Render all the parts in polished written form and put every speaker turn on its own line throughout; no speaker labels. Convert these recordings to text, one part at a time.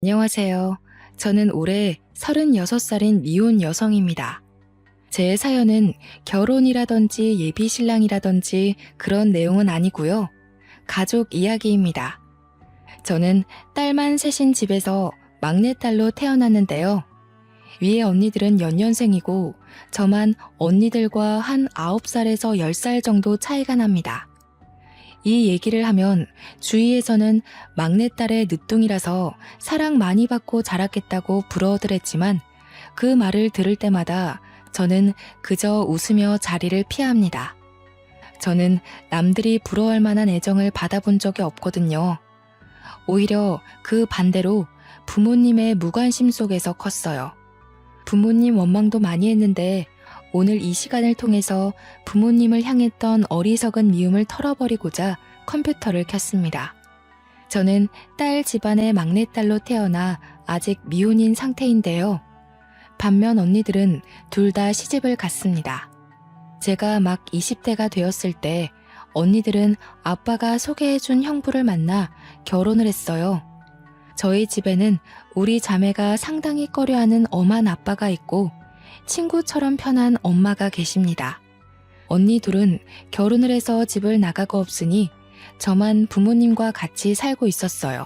안녕하세요. 저는 올해 36살인 미혼 여성입니다. 제 사연은 결혼이라든지 예비 신랑이라든지 그런 내용은 아니고요. 가족 이야기입니다. 저는 딸만 셋인 집에서 막내딸로 태어났는데요. 위에 언니들은 연년생이고 저만 언니들과 한 9살에서 10살 정도 차이가 납니다. 이 얘기를 하면 주위에서는 막내딸의 늦둥이라서 사랑 많이 받고 자랐겠다고 부러워들 했지만 그 말을 들을 때마다 저는 그저 웃으며 자리를 피합니다. 저는 남들이 부러워할 만한 애정을 받아본 적이 없거든요. 오히려 그 반대로 부모님의 무관심 속에서 컸어요. 부모님 원망도 많이 했는데 오늘 이 시간을 통해서 부모님을 향했던 어리석은 미움을 털어버리고자 컴퓨터를 켰습니다. 저는 딸 집안의 막내딸로 태어나 아직 미혼인 상태인데요. 반면 언니들은 둘 다 시집을 갔습니다. 제가 막 20대가 되었을 때 언니들은 아빠가 소개해준 형부를 만나 결혼을 했어요. 저희 집에는 우리 자매가 상당히 꺼려하는 엄한 아빠가 있고 친구처럼 편한 엄마가 계십니다. 언니 둘은 결혼을 해서 집을 나가고 없으니 저만 부모님과 같이 살고 있었어요.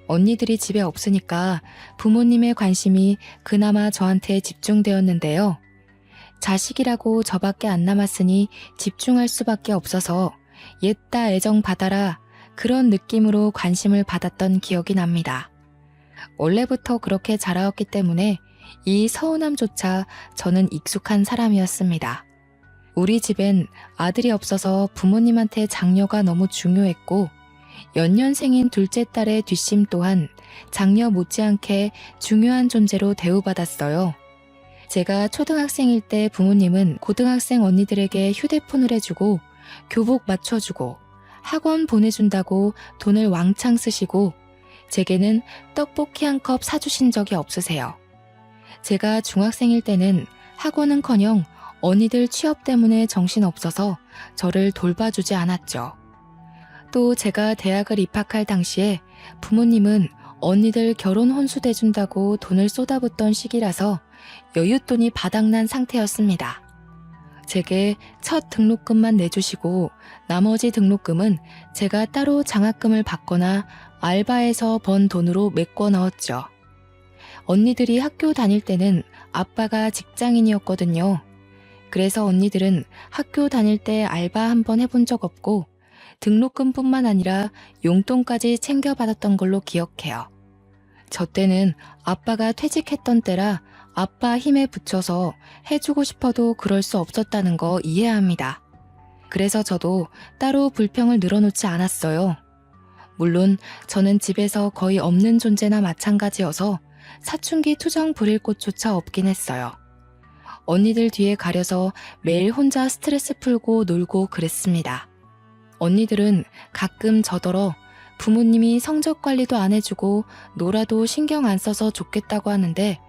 언니들이 집에 없으니까 부모님의 관심이 그나마 저한테 집중되었는데요. 자식이라고 저밖에 안 남았으니 집중할 수밖에 없어서 옛다 애정 받아라 그런 느낌으로 관심을 받았던 기억이 납니다. 원래부터 그렇게 자라왔기 때문에 이 서운함조차 저는 익숙한 사람이었습니다. 우리 집엔 아들이 없어서 부모님한테 장녀가 너무 중요했고 연년생인 둘째 딸의 뒷심 또한 장녀 못지않게 중요한 존재로 대우받았어요. 제가 초등학생일 때 부모님은 고등학생 언니들에게 휴대폰을 해주고 교복 맞춰주고 학원 보내준다고 돈을 왕창 쓰시고 제게는 떡볶이 한 컵 사주신 적이 없으세요. 제가 중학생일 때는 학원은커녕 언니들 취업 때문에 정신없어서 저를 돌봐주지 않았죠. 또 제가 대학을 입학할 당시에 부모님은 언니들 결혼 혼수 대준다고 돈을 쏟아붓던 시기라서 여윳돈이 바닥난 상태였습니다. 제게 첫 등록금만 내주시고 나머지 등록금은 제가 따로 장학금을 받거나 알바해서 번 돈으로 메꿔 넣었죠. 언니들이 학교 다닐 때는 아빠가 직장인이었거든요. 그래서 언니들은 학교 다닐 때 알바 한번 해본 적 없고 등록금뿐만 아니라 용돈까지 챙겨받았던 걸로 기억해요. 저 때는 아빠가 퇴직했던 때라 아빠 힘에 부쳐서 해주고 싶어도 그럴 수 없었다는 거 이해합니다. 그래서 저도 따로 불평을 늘어놓지 않았어요. 물론 저는 집에서 거의 없는 존재나 마찬가지여서 사춘기 투정 부릴 곳조차 없긴 했어요. 언니들 뒤에 가려서 매일 혼자 스트레스 풀고 놀고 그랬습니다. 언니들은 가끔 저더러 부모님이 성적 관리도 안 해주고 놀아도 신경 안 써서 좋겠다고 하는데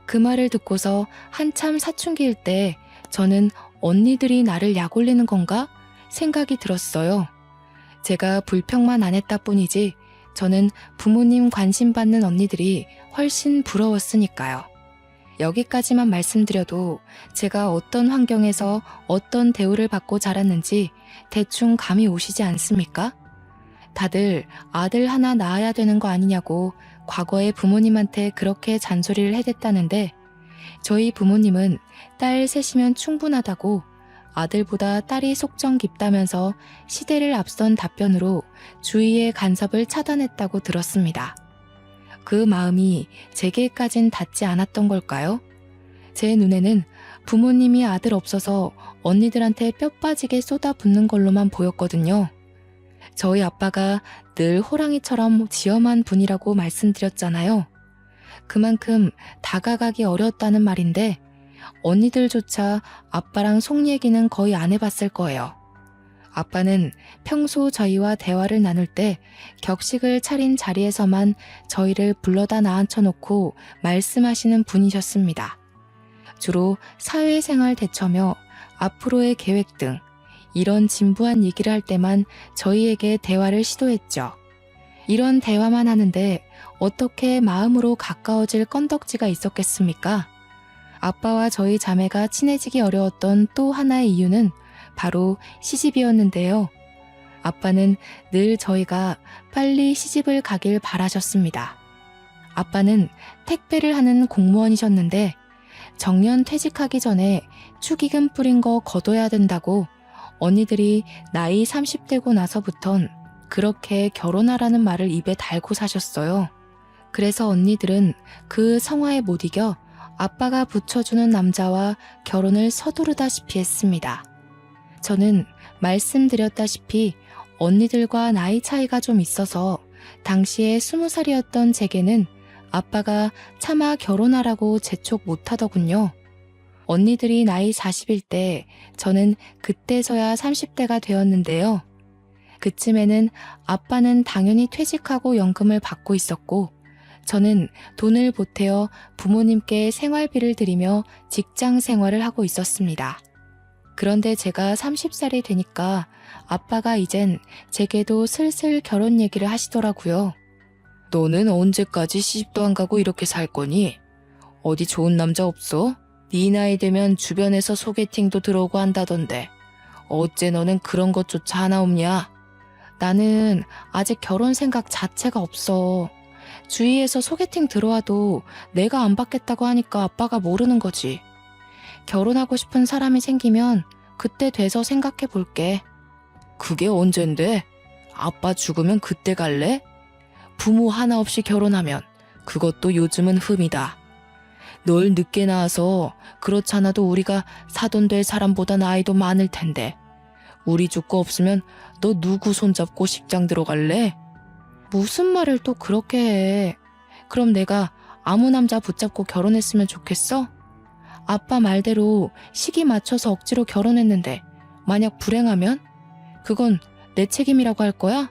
그 말을 듣고서 한참 사춘기일 때 저는 언니들이 나를 약올리는 건가 생각이 들었어요. 제가 불평만 안 했다 뿐이지 저는 부모님 관심 받는 언니들이 훨씬 부러웠으니까요. 여기까지만 말씀드려도 제가 어떤 환경에서 어떤 대우를 받고 자랐는지 대충 감이 오시지 않습니까? 다들 아들 하나 낳아야 되는 거 아니냐고 과거에 부모님한테 그렇게 잔소리를 해댔다는데 저희 부모님은 딸 셋이면 충분하다고 아들보다 딸이 속정 깊다면서 시대를 앞선 답변으로 주위의 간섭을 차단했다고 들었습니다. 그 마음이 제게까진 닿지 않았던 걸까요? 제 눈에는 부모님이 아들 없어서 언니들한테 뼈 빠지게 쏟아붓는 걸로만 보였거든요. 저희 아빠가 늘 호랑이처럼 지엄한 분이라고 말씀드렸잖아요. 그만큼 다가가기 어려웠다는 말인데 언니들조차 아빠랑 속 얘기는 거의 안 해봤을 거예요. 아빠는 평소 저희와 대화를 나눌 때 격식을 차린 자리에서만 저희를 불러다 나앉혀놓고 말씀하시는 분이셨습니다. 주로 사회생활 대처며 앞으로의 계획 등 이런 진부한 얘기를 할 때만 저희에게 대화를 시도했죠. 이런 대화만 하는데 어떻게 마음으로 가까워질 건덕지가 있었겠습니까? 아빠와 저희 자매가 친해지기 어려웠던 또 하나의 이유는 바로 시집이었는데요. 아빠는 늘 저희가 빨리 시집을 가길 바라셨습니다. 아빠는 택배를 하는 공무원이셨는데 정년 퇴직하기 전에 축의금 뿌린 거 거둬야 된다고 언니들이 나이 30대고 나서부턴 그렇게 결혼하라는 말을 입에 달고 사셨어요. 그래서 언니들은 그 성화에 못 이겨 아빠가 붙여주는 남자와 결혼을 서두르다시피 했습니다. 저는 말씀드렸다시피 언니들과 나이 차이가 좀 있어서 당시에 20살이었던 제게는 아빠가 차마 결혼하라고 재촉 못하더군요. 언니들이 나이 40일 때 저는 그때서야 30대가 되었는데요. 그쯤에는 아빠는 당연히 퇴직하고 연금을 받고 있었고 저는 돈을 보태어 부모님께 생활비를 드리며 직장 생활을 하고 있었습니다. 그런데 제가 30살이 되니까 아빠가 이젠 제게도 슬슬 결혼 얘기를 하시더라고요. 너는 언제까지 시집도 안 가고 이렇게 살 거니? 어디 좋은 남자 없어? 네 나이 되면 주변에서 소개팅도 들어오고 한다던데 어째 너는 그런 것조차 하나 없냐? 나는 아직 결혼 생각 자체가 없어. 주위에서 소개팅 들어와도 내가 안 받겠다고 하니까 아빠가 모르는 거지. 결혼하고 싶은 사람이 생기면 그때 돼서 생각해 볼게. 그게 언젠데? 아빠 죽으면 그때 갈래? 부모 하나 없이 결혼하면 그것도 요즘은 흠이다. 널 늦게 낳아서 그렇잖아도 우리가 사돈 될 사람보다 나이도 많을 텐데 우리 죽고 없으면 너 누구 손잡고 식장 들어갈래? 무슨 말을 또 그렇게 해. 그럼 내가 아무 남자 붙잡고 결혼했으면 좋겠어? 아빠 말대로 시기 맞춰서 억지로 결혼했는데 만약 불행하면? 그건 내 책임이라고 할 거야?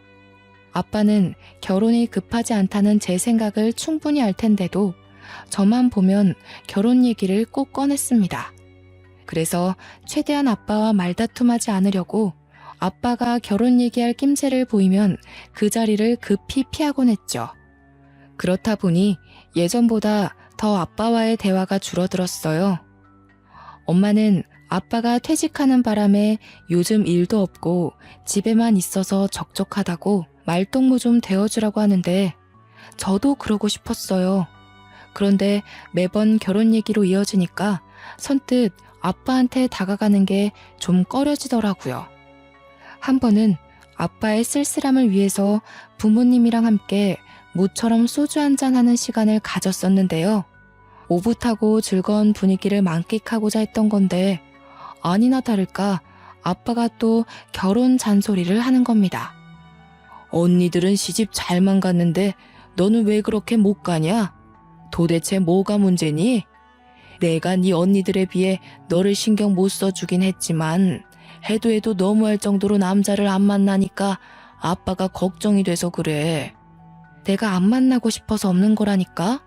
아빠는 결혼이 급하지 않다는 제 생각을 충분히 알 텐데도 저만 보면 결혼 얘기를 꼭 꺼냈습니다. 그래서 최대한 아빠와 말다툼하지 않으려고 아빠가 결혼 얘기할 낌새를 보이면 그 자리를 급히 피하곤 했죠. 그렇다 보니 예전보다 더 아빠와의 대화가 줄어들었어요. 엄마는 아빠가 퇴직하는 바람에 요즘 일도 없고 집에만 있어서 적적하다고 말동무 좀 되어주라고 하는데 저도 그러고 싶었어요. 그런데 매번 결혼 얘기로 이어지니까 선뜻 아빠한테 다가가는 게 좀 꺼려지더라고요. 한 번은 아빠의 쓸쓸함을 위해서 부모님이랑 함께 모처럼 소주 한잔 하는 시간을 가졌었는데요. 오붓하고 즐거운 분위기를 만끽하고자 했던 건데 아니나 다를까 아빠가 또 결혼 잔소리를 하는 겁니다. 언니들은 시집 잘만 갔는데 너는 왜 그렇게 못 가냐? 도대체 뭐가 문제니? 내가 네 언니들에 비해 너를 신경 못 써주긴 했지만 해도 너무할 정도로 남자를 안 만나니까 아빠가 걱정이 돼서 그래. 내가 안 만나고 싶어서 없는 거라니까?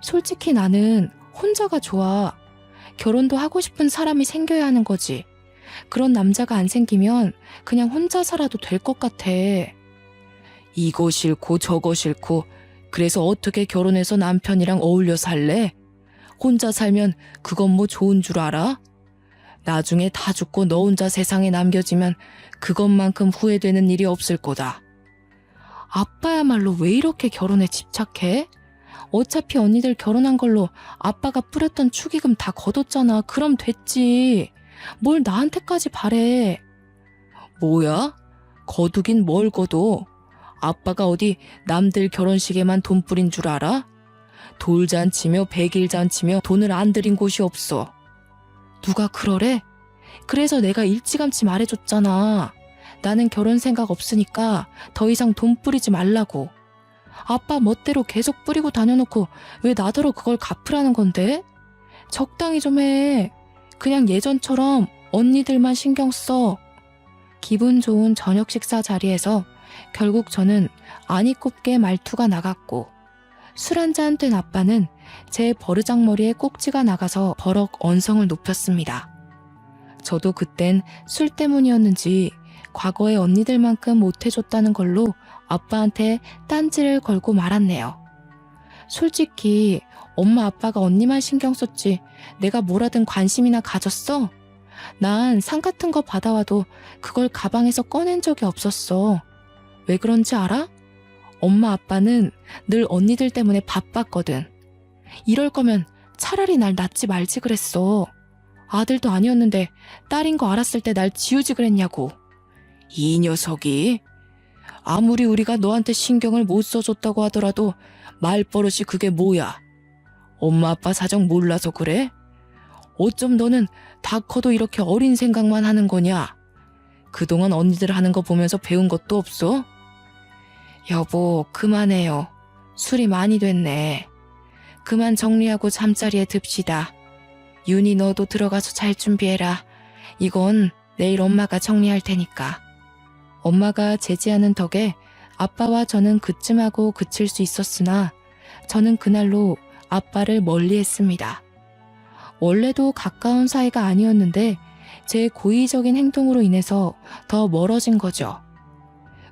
솔직히 나는 혼자가 좋아. 결혼도 하고 싶은 사람이 생겨야 하는 거지. 그런 남자가 안 생기면 그냥 혼자 살아도 될 것 같아. 이거 싫고 저거 싫고 그래서 어떻게 결혼해서 남편이랑 어울려 살래? 혼자 살면 그건 뭐 좋은 줄 알아? 나중에 다 죽고 너 혼자 세상에 남겨지면 그것만큼 후회되는 일이 없을 거다. 아빠야말로 왜 이렇게 결혼에 집착해? 어차피 언니들 결혼한 걸로 아빠가 뿌렸던 축의금 다 거뒀잖아. 그럼 됐지. 뭘 나한테까지 바래. 뭐야? 거두긴 뭘 거둬? 아빠가 어디 남들 결혼식에만 돈 뿌린 줄 알아? 돌잔치며 백일잔치며 돈을 안 들인 곳이 없어. 누가 그러래? 그래서 내가 일찌감치 말해줬잖아. 나는 결혼 생각 없으니까 더 이상 돈 뿌리지 말라고. 아빠 멋대로 계속 뿌리고 다녀놓고 왜 나더러 그걸 갚으라는 건데? 적당히 좀 해. 그냥 예전처럼 언니들만 신경 써. 기분 좋은 저녁 식사 자리에서 결국 저는 아니 꼽게 말투가 나갔고 술 한잔 된 아빠는 제 버르장머리에 꼭지가 나가서 버럭 언성을 높였습니다. 저도 그땐 술 때문이었는지 과거의 언니들만큼 못해줬다는 걸로 아빠한테 딴지를 걸고 말았네요. 솔직히 엄마 아빠가 언니만 신경 썼지 내가 뭐라든 관심이나 가졌어? 난 상 같은 거 받아와도 그걸 가방에서 꺼낸 적이 없었어. 왜 그런지 알아? 엄마 아빠는 늘 언니들 때문에 바빴거든. 이럴 거면 차라리 날 낳지 말지 그랬어. 아들도 아니었는데 딸인 거 알았을 때 날 지우지 그랬냐고. 이 녀석이? 아무리 우리가 너한테 신경을 못 써줬다고 하더라도 말버릇이 그게 뭐야? 엄마 아빠 사정 몰라서 그래? 어쩜 너는 다 커도 이렇게 어린 생각만 하는 거냐? 그동안 언니들 하는 거 보면서 배운 것도 없어? 여보, 그만해요. 술이 많이 됐네. 그만 정리하고 잠자리에 듭시다. 윤희 너도 들어가서 잘 준비해라. 이건 내일 엄마가 정리할 테니까. 엄마가 제지하는 덕에 아빠와 저는 그쯤하고 그칠 수 있었으나 저는 그날로 아빠를 멀리했습니다. 원래도 가까운 사이가 아니었는데 제 고의적인 행동으로 인해서 더 멀어진 거죠.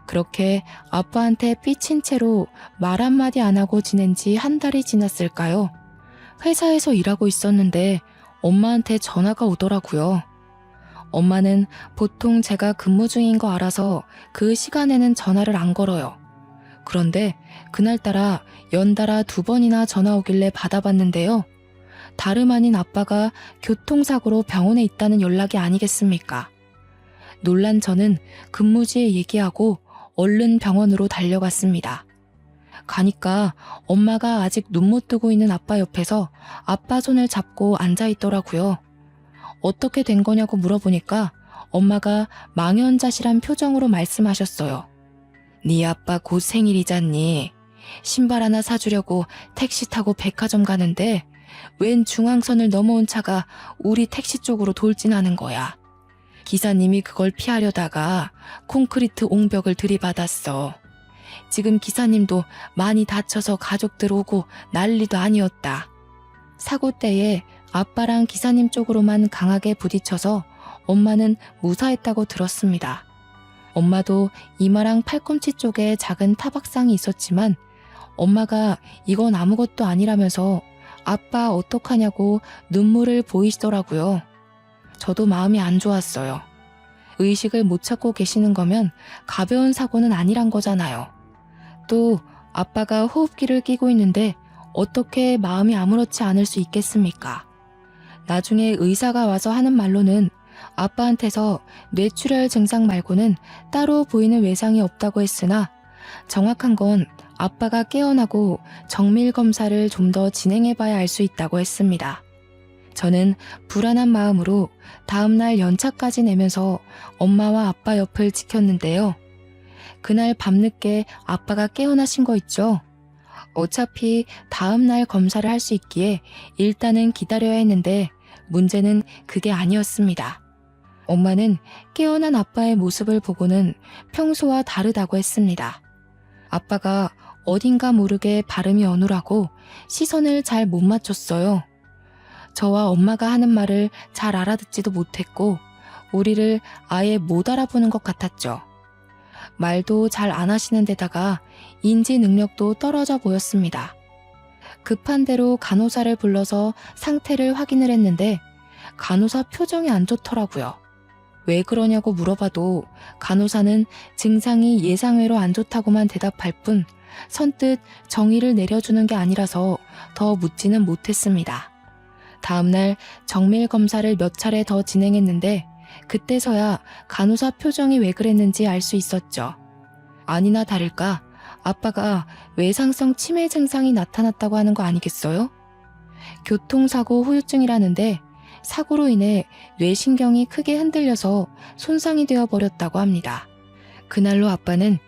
그렇게 아빠한테 삐친 채로 말 한마디 안 하고 지낸 지 한 달이 지났을까요? 회사에서 일하고 있었는데 엄마한테 전화가 오더라고요. 엄마는 보통 제가 근무 중인 거 알아서 그 시간에는 전화를 안 걸어요. 그런데 그날따라 연달아 2번이나 전화 오길래 받아봤는데요. 다름 아닌 아빠가 교통사고로 병원에 있다는 연락이 아니겠습니까? 놀란 저는 근무지에 얘기하고 얼른 병원으로 달려갔습니다. 가니까 엄마가 아직 눈 못 뜨고 있는 아빠 옆에서 아빠 손을 잡고 앉아있더라고요. 어떻게 된 거냐고 물어보니까 엄마가 망연자실한 표정으로 말씀하셨어요. 네 아빠 곧 생일이잖니. 신발 하나 사주려고 택시 타고 백화점 가는데 웬 중앙선을 넘어온 차가 우리 택시 쪽으로 돌진하는 거야. 기사님이 그걸 피하려다가 콘크리트 옹벽을 들이받았어. 지금 기사님도 많이 다쳐서 가족들 오고 난리도 아니었다. 사고 때에 아빠랑 기사님 쪽으로만 강하게 부딪혀서 엄마는 무사했다고 들었습니다. 엄마도 이마랑 팔꿈치 쪽에 작은 타박상이 있었지만 엄마가 이건 아무것도 아니라면서 아빠 어떡하냐고 눈물을 보이시더라고요. 저도 마음이 안 좋았어요. 의식을 못 찾고 계시는 거면 가벼운 사고는 아니란 거잖아요. 또 아빠가 호흡기를 끼고 있는데 어떻게 마음이 아무렇지 않을 수 있겠습니까? 나중에 의사가 와서 하는 말로는 아빠한테서 뇌출혈 증상 말고는 따로 보이는 외상이 없다고 했으나 정확한 건 아빠가 깨어나고 정밀 검사를 좀 더 진행해봐야 알 수 있다고 했습니다. 저는 불안한 마음으로 다음날 연차까지 내면서 엄마와 아빠 옆을 지켰는데요. 그날 밤늦게 아빠가 깨어나신 거 있죠? 어차피 다음날 검사를 할 수 있기에 일단은 기다려야 했는데 문제는 그게 아니었습니다. 엄마는 깨어난 아빠의 모습을 보고는 평소와 다르다고 했습니다. 아빠가 어딘가 모르게 발음이 어눌하고 시선을 잘 못 맞췄어요. 저와 엄마가 하는 말을 잘 알아듣지도 못했고 우리를 아예 못 알아보는 것 같았죠. 말도 잘 안 하시는 데다가 인지 능력도 떨어져 보였습니다. 급한 대로 간호사를 불러서 상태를 확인을 했는데 간호사 표정이 안 좋더라고요. 왜 그러냐고 물어봐도 간호사는 증상이 예상외로 안 좋다고만 대답할 뿐 선뜻 정의를 내려주는 게 아니라서 더 묻지는 못했습니다. 다음날 정밀 검사를 몇 차례 더 진행했는데 그때서야 간호사 표정이 왜 그랬는지 알 수 있었죠. 아니나 다를까 아빠가 외상성 치매 증상이 나타났다고 하는 거 아니겠어요? 교통사고 후유증이라는데 사고로 인해 뇌신경이 크게 흔들려서 손상이 되어 버렸다고 합니다. 그날로 아빠는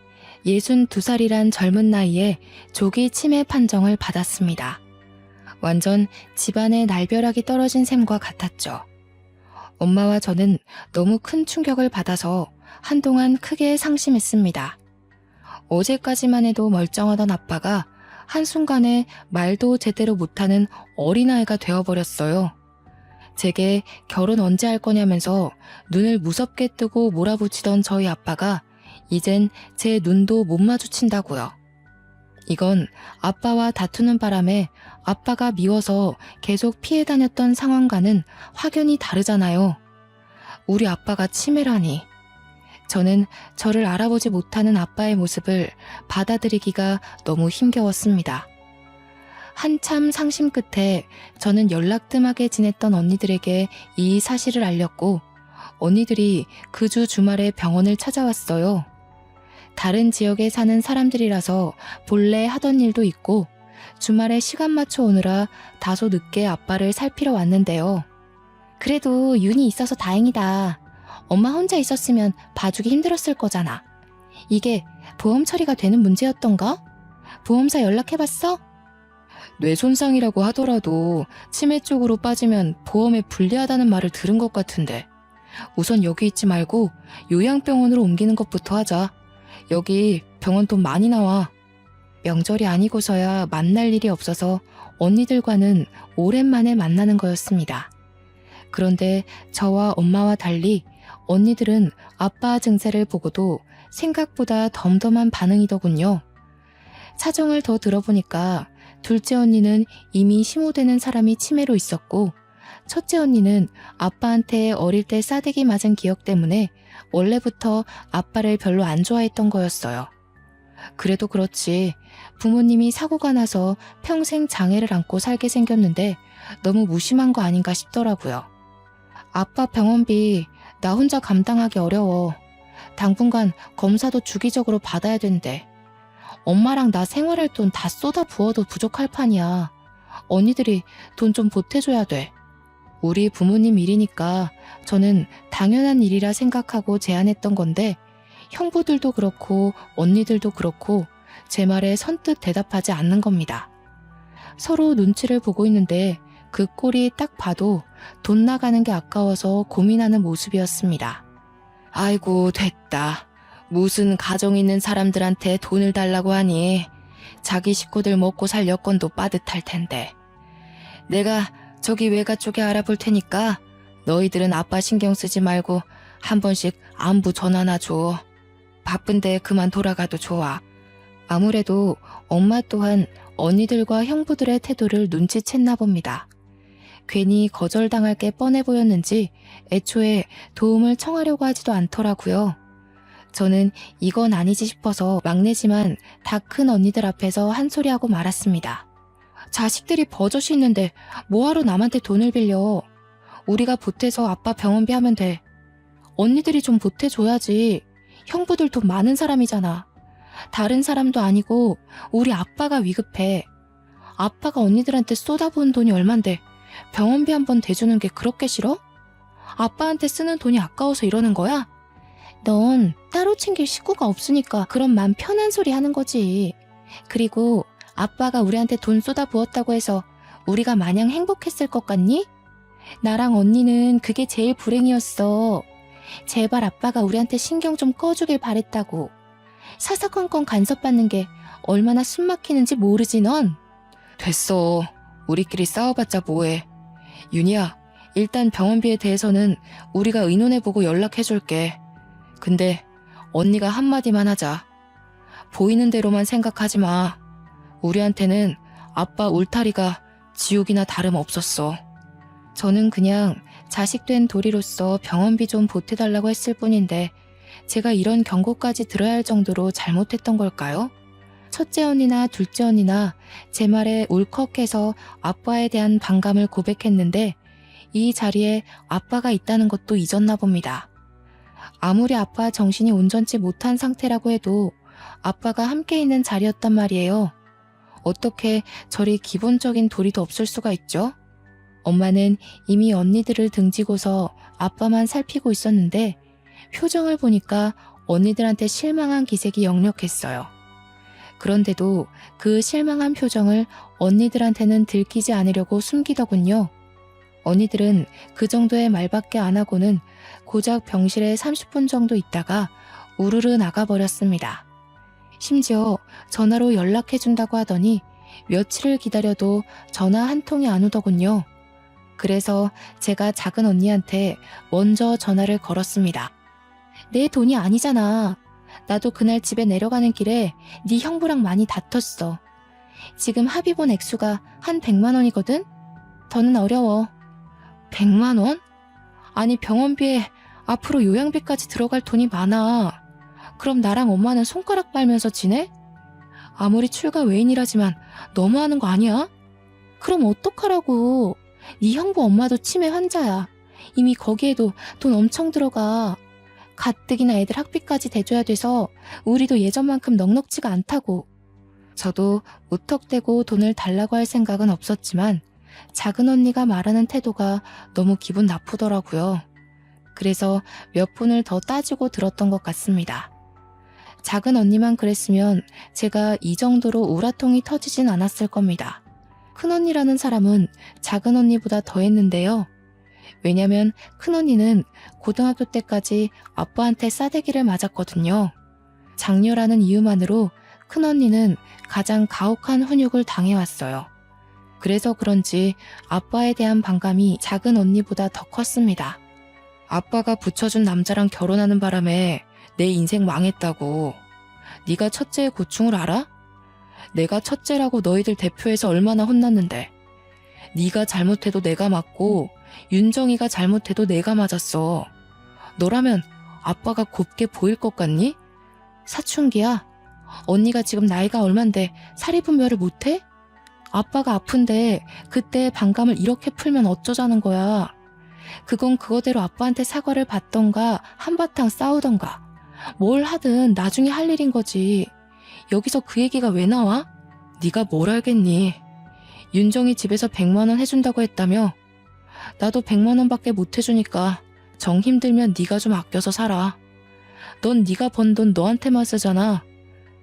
62살이란 젊은 나이에 조기 치매 판정을 받았습니다. 완전 집안의 날벼락이 떨어진 셈과 같았죠. 엄마와 저는 너무 큰 충격을 받아서 한동안 크게 상심했습니다. 어제까지만 해도 멀쩡하던 아빠가 한순간에 말도 제대로 못하는 어린아이가 되어버렸어요. 제게 결혼 언제 할 거냐면서 눈을 무섭게 뜨고 몰아붙이던 저희 아빠가 이젠 제 눈도 못 마주친다고요. 이건 아빠와 다투는 바람에 아빠가 미워서 계속 피해 다녔던 상황과는 확연히 다르잖아요. 우리 아빠가 치매라니. 저는 저를 알아보지 못하는 아빠의 모습을 받아들이기가 너무 힘겨웠습니다. 한참 상심 끝에 저는 연락뜸하게 지냈던 언니들에게 이 사실을 알렸고 언니들이 그 주 주말에 병원을 찾아왔어요. 다른 지역에 사는 사람들이라서 본래 하던 일도 있고 주말에 시간 맞춰 오느라 다소 늦게 아빠를 살피러 왔는데요. 그래도 윤이 있어서 다행이다. 엄마 혼자 있었으면 봐주기 힘들었을 거잖아. 이게 보험 처리가 되는 문제였던가? 보험사 연락해봤어? 뇌 손상이라고 하더라도 치매 쪽으로 빠지면 보험에 불리하다는 말을 들은 것 같은데 우선 여기 있지 말고 요양병원으로 옮기는 것부터 하자. 여기 병원 돈 많이 나와. 명절이 아니고서야 만날 일이 없어서 언니들과는 오랜만에 만나는 거였습니다. 그런데 저와 엄마와 달리 언니들은 아빠 증세를 보고도 생각보다 덤덤한 반응이더군요. 사정을 더 들어보니까 둘째 언니는 이미 심호되는 사람이 치매로 있었고 첫째 언니는 아빠한테 어릴 때 싸대기 맞은 기억 때문에 원래부터 아빠를 별로 안 좋아했던 거였어요. 그래도 그렇지 부모님이 사고가 나서 평생 장애를 안고 살게 생겼는데 너무 무심한 거 아닌가 싶더라고요. 아빠 병원비 나 혼자 감당하기 어려워. 당분간 검사도 주기적으로 받아야 된대. 엄마랑 나 생활할 돈 다 쏟아 부어도 부족할 판이야. 언니들이 돈 좀 보태줘야 돼. 우리 부모님 일이니까 저는 당연한 일이라 생각하고 제안했던 건데 형부들도 그렇고 언니들도 그렇고 제 말에 선뜻 대답하지 않는 겁니다. 서로 눈치를 보고 있는데 그 꼴이 딱 봐도 돈 나가는 게 아까워서 고민하는 모습이었습니다. 아이고 됐다. 무슨 가정 있는 사람들한테 돈을 달라고 하니 자기 식구들 먹고 살 여건도 빠듯할 텐데. 내가 저기 외가 쪽에 알아볼 테니까 너희들은 아빠 신경 쓰지 말고 한 번씩 안부 전화나 줘. 바쁜데 그만 돌아가도 좋아. 아무래도 엄마 또한 언니들과 형부들의 태도를 눈치챘나 봅니다. 괜히 거절당할 게 뻔해 보였는지 애초에 도움을 청하려고 하지도 않더라고요. 저는 이건 아니지 싶어서 막내지만 다 큰 언니들 앞에서 한 소리하고 말았습니다. 자식들이 버젓이 있는데 뭐하러 남한테 돈을 빌려. 우리가 보태서 아빠 병원비 하면 돼. 언니들이 좀 보태줘야지. 형부들 돈 많은 사람이잖아. 다른 사람도 아니고 우리 아빠가 위급해. 아빠가 언니들한테 쏟아부은 돈이 얼만데 병원비 한 번 대주는 게 그렇게 싫어? 아빠한테 쓰는 돈이 아까워서 이러는 거야? 넌 따로 챙길 식구가 없으니까 그런 맘 편한 소리 하는 거지. 그리고 아빠가 우리한테 돈 쏟아부었다고 해서 우리가 마냥 행복했을 것 같니? 나랑 언니는 그게 제일 불행이었어. 제발 아빠가 우리한테 신경 좀 꺼주길 바랬다고. 사사건건 간섭받는 게 얼마나 숨막히는지 모르지 넌? 됐어. 우리끼리 싸워봤자 뭐해. 윤희야, 일단 병원비에 대해서는 우리가 의논해보고 연락해줄게. 근데 언니가 한마디만 하자. 보이는 대로만 생각하지 마. 우리한테는 아빠 울타리가 지옥이나 다름없었어. 저는 그냥 자식된 도리로서 병원비 좀 보태달라고 했을 뿐인데 제가 이런 경고까지 들어야 할 정도로 잘못했던 걸까요? 첫째 언니나 둘째 언니나 제 말에 울컥해서 아빠에 대한 반감을 고백했는데 이 자리에 아빠가 있다는 것도 잊었나 봅니다. 아무리 아빠 정신이 온전치 못한 상태라고 해도 아빠가 함께 있는 자리였단 말이에요. 어떻게 저리 기본적인 도리도 없을 수가 있죠? 엄마는 이미 언니들을 등지고서 아빠만 살피고 있었는데 표정을 보니까 언니들한테 실망한 기색이 역력했어요. 그런데도 그 실망한 표정을 언니들한테는 들키지 않으려고 숨기더군요. 언니들은 그 정도의 말밖에 안 하고는 고작 병실에 30분 정도 있다가 우르르 나가버렸습니다. 심지어 전화로 연락해준다고 하더니 며칠을 기다려도 전화 한 통이 안 오더군요. 그래서 제가 작은 언니한테 먼저 전화를 걸었습니다. 내 돈이 아니잖아. 나도 그날 집에 내려가는 길에 네 형부랑 많이 다퉜어. 지금 합의 본 액수가 한 100만 원이거든? 더는 어려워. 100만 원? 아니 병원비에 앞으로 요양비까지 들어갈 돈이 많아. 그럼 나랑 엄마는 손가락 빨면서 지내? 아무리 출가 외인이라지만 너무하는 거 아니야? 그럼 어떡하라고. 네 형부 엄마도 치매 환자야. 이미 거기에도 돈 엄청 들어가. 가뜩이나 애들 학비까지 대줘야 돼서 우리도 예전만큼 넉넉지가 않다고. 저도 우턱대고 돈을 달라고 할 생각은 없었지만 작은 언니가 말하는 태도가 너무 기분 나쁘더라고요. 그래서 몇 분을 더 따지고 들었던 것 같습니다. 작은 언니만 그랬으면 제가 이 정도로 우라통이 터지진 않았을 겁니다. 큰 언니라는 사람은 작은 언니보다 더 했는데요. 왜냐면 큰 언니는 고등학교 때까지 아빠한테 싸대기를 맞았거든요. 장녀라는 이유만으로 큰 언니는 가장 가혹한 훈육을 당해왔어요. 그래서 그런지 아빠에 대한 반감이 작은 언니보다 더 컸습니다. 아빠가 붙여준 남자랑 결혼하는 바람에 내 인생 망했다고. 네가 첫째의 고충을 알아? 내가 첫째라고 너희들 대표에서 얼마나 혼났는데. 네가 잘못해도 내가 맞고 윤정이가 잘못해도 내가 맞았어. 너라면 아빠가 곱게 보일 것 같니? 사춘기야. 언니가 지금 나이가 얼만데 사리분별을 못해? 아빠가 아픈데 그때 반감을 이렇게 풀면 어쩌자는 거야. 그건 그거대로 아빠한테 사과를 받던가 한바탕 싸우던가 뭘 하든 나중에 할 일인 거지. 여기서 그 얘기가 왜 나와? 네가 뭘 알겠니? 윤정이 집에서 100만 원 해준다고 했다며? 나도 100만 원밖에 못 해주니까 정 힘들면 네가 좀 아껴서 살아. 넌 네가 번 돈 너한테만 쓰잖아.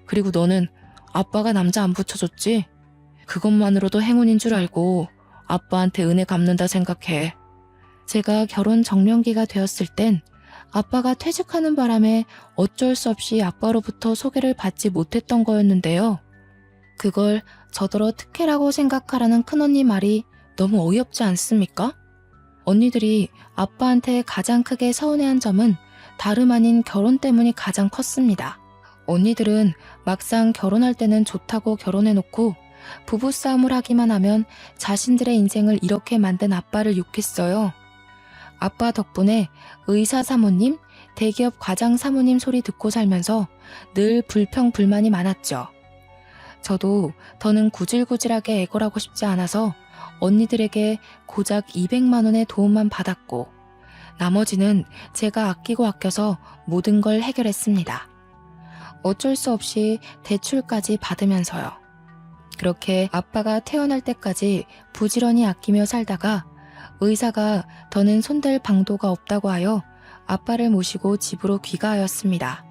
그리고 너는 아빠가 남자 안 붙여줬지? 그것만으로도 행운인 줄 알고 아빠한테 은혜 갚는다 생각해. 제가 결혼 정년기가 되었을 땐 아빠가 퇴직하는 바람에 어쩔 수 없이 아빠로부터 소개를 받지 못했던 거였는데요. 그걸 저더러 특혜라고 생각하라는 큰언니 말이 너무 어이없지 않습니까? 언니들이 아빠한테 가장 크게 서운해한 점은 다름 아닌 결혼 때문이 가장 컸습니다. 언니들은 막상 결혼할 때는 좋다고 결혼해놓고 부부싸움을 하기만 하면 자신들의 인생을 이렇게 만든 아빠를 욕했어요. 아빠 덕분에 의사 사모님, 대기업 과장 사모님 소리 듣고 살면서 늘 불평불만이 많았죠. 저도 더는 구질구질하게 애걸하고 싶지 않아서 언니들에게 고작 200만 원의 도움만 받았고 나머지는 제가 아끼고 아껴서 모든 걸 해결했습니다. 어쩔 수 없이 대출까지 받으면서요. 그렇게 아빠가 태어날 때까지 부지런히 아끼며 살다가 의사가 더는 손댈 방도가 없다고 하여 아빠를 모시고 집으로 귀가하였습니다.